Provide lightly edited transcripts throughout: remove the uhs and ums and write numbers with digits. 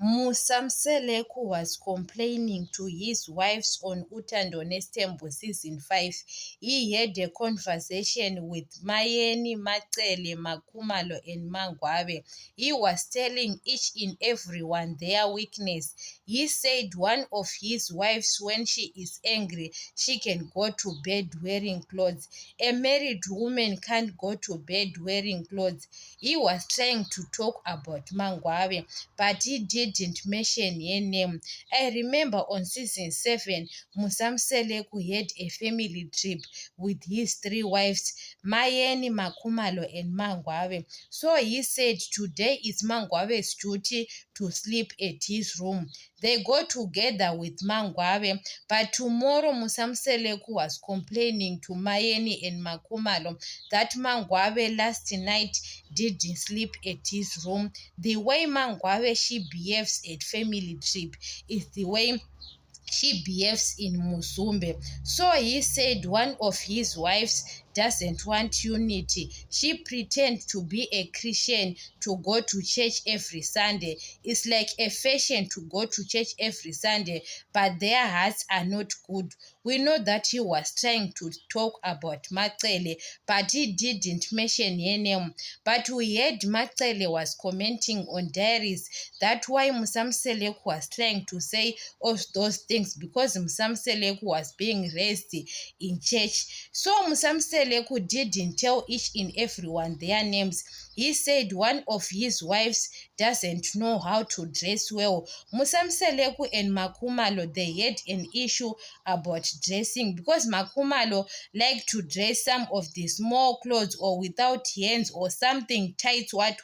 Musamseleku was complaining to his wives on Utando Nestembo season 5. He had a conversation with Mayeni, Macele, Makumalo, and Mangwabe. He was telling each and everyone their weakness. He said one of his wives, when she is angry, she can go to bed wearing clothes. A married woman can't go to bed wearing clothes. He was trying to talk about Mangwabe, but he didn't mention her name. I remember on season 7, Musamseleku had a family trip with his 3 wives, Mayeni, Makumalo, and Mangwabe. So he said today is Mangwabe's duty to sleep at his room. They go together with Mangwabe, but tomorrow Musamseleku was complaining to Mayeni and Makumalo that Mangwabe last night didn't sleep at his room. The way Mangwabe she behaves at family trip is the way she behaves in Musumbe. So he said one of his wives doesn't want unity. She pretends to be a Christian to go to church every Sunday. It's like a fashion to go to church every Sunday, but their hearts are not good. We know that he was trying to talk about Macele, but he didn't mention her name. But we heard Macele was commenting on diaries. That's why Musamseleku was trying to say all those things, because Musamseleku was being raised in church. So Musamseleku didn't tell each and everyone their names. He said one of his wives doesn't know how to dress well. Musamseleku and Makumalo, they had an issue about dressing, because Makumalo liked to dress some of the small clothes or without hands or something tight, what.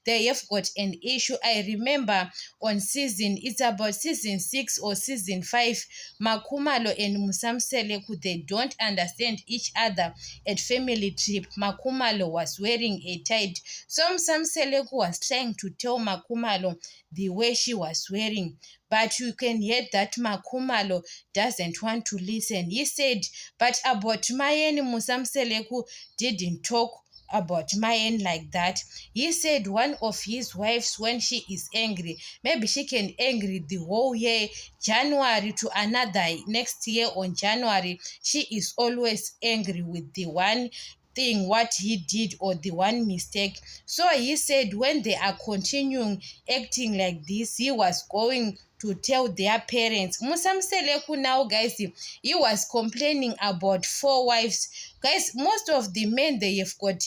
They have got an issue. I remember on it's about season 6 or season 5, Makumalo and Musamseleku, they don't understand each other. At family trip, Makumalo was wearing a tight, so Musamseleku was trying to tell Makumalo the way she was wearing, but you can hear that Makumalo doesn't want to listen. He said, but about Mayeni, Musamseleku didn't talk about Mayen like that. He said one of his wives, when she is angry, maybe she can angry the whole year, January to another next year on January, she is always angry with the one thing what he did or the one mistake. So he said when they are continuing acting like this, he was going to tell their parents. Musamseleku now, guys, he was complaining about 4 wives. Guys, most of the men, they have got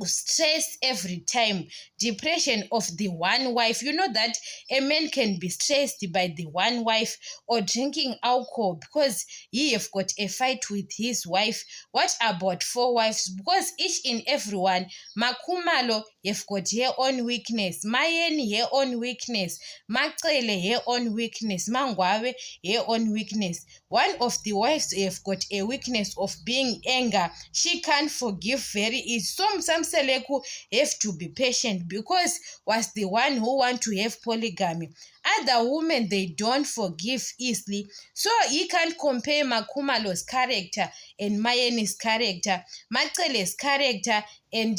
stress every time, depression of the one wife. You know that a man can be stressed by the one wife, or drinking alcohol because he have got a fight with his wife. What about 4 wives? Because each and everyone, Makumalo have got her own weakness, Mayeni her own weakness, Macele her own weakness, Mangwabe her own weakness. One of the wives have got a weakness of being anger. She can't forgive very easy. So Musamseleku have to be patient, because was the one who want to have polygamy. Other women, they don't forgive easily. So he can't compare Makumalo's character and Mayeni's character, Macele's character and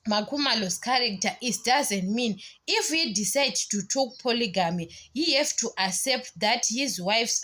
Makumalo's character. It doesn't mean if he decides to talk polygamy, he have to accept that his wives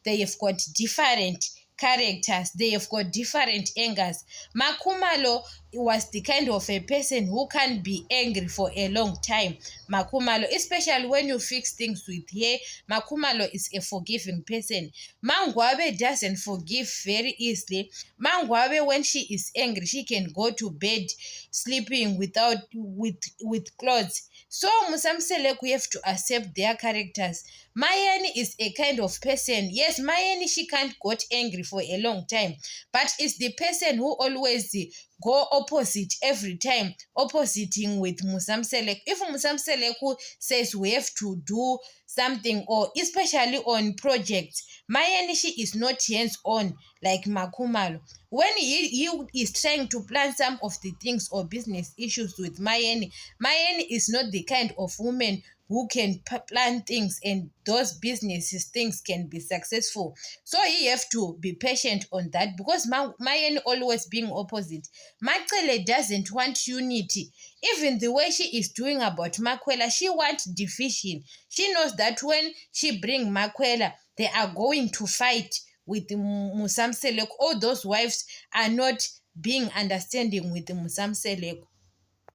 they have got different characters, they have got different angers. Makumalo was the kind of a person who can't be angry for a long time. Makumalo, especially when you fix things with her, Makumalo is a forgiving person. Mangwabe doesn't forgive very easily. Mangwabe, when she is angry, she can go to bed sleeping with clothes. So Musamseleku have to accept their characters. Mayeni is a kind of person. Yes, Mayeni, she can't got angry for a long time, but it's the person who always go opposite every time, oppositing with Musamseleku. If Musamseleku says we have to do something, or especially on projects, Mayeni, she is not hands-on like Makumalo. When he is trying to plan some of the things or business issues with Mayeni, Mayeni is not the kind of woman who can plan things, and those businesses things can be successful. So he have to be patient on that, because Mayeni always being opposite. Macele doesn't want unity. Even the way she is doing about Makwela, she wants division. She knows that when she bring Makwela, they are going to fight with Musamseleko. All those wives are not being understanding with Musamseleko.